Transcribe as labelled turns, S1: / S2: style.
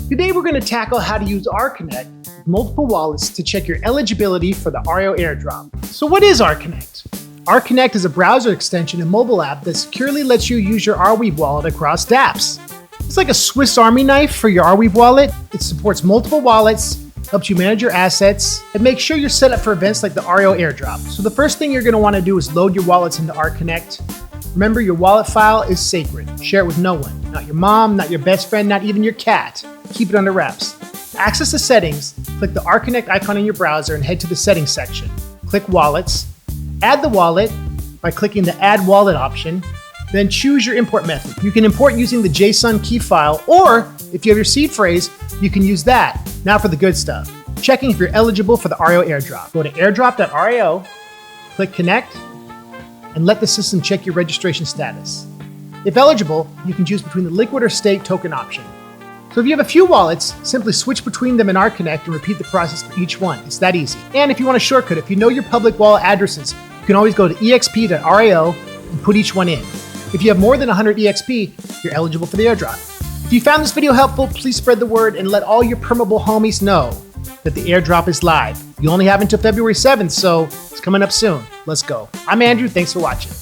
S1: Today we're going to tackle how to use ArConnect with multiple wallets to check your eligibility for the ARIO Airdrop. So what is ArConnect? ArConnect is a browser extension and mobile app that securely lets you use your Arweave wallet across dApps. It's like a Swiss Army knife for your Arweave wallet. It supports multiple wallets, helps you manage your assets, and makes sure you're set up for events like the ARIO Airdrop. So the first thing you're going to want to do is load your wallets into ArConnect. Remember, your wallet file is sacred. Share it with no one. Not your mom, not your best friend, not even your cat. Keep it under wraps. To access the settings, click the ArConnect icon in your browser and head to the settings section. Click Wallets. Add the wallet by clicking the Add Wallet option. Then choose your import method. You can import using the JSON key file, or if you have your seed phrase, you can use that. Now for the good stuff. Checking if you're eligible for the ARIO Airdrop. Go to airdrop.rio, click Connect, and let the system check your registration status. If eligible, you can choose between the liquid or stake token option. So if you have a few wallets, simply switch between them in ArConnect and repeat the process for each one. It's that easy. And if you want a shortcut, if you know your public wallet addresses, you can always go to exp.rio and put each one in. If you have more than 100 EXP, you're eligible for the airdrop. If you found this video helpful, please spread the word and let all your permable homies know that the airdrop is live. You only have until February 7th, so it's coming up soon. Let's go. I'm Andrew. Thanks for watching.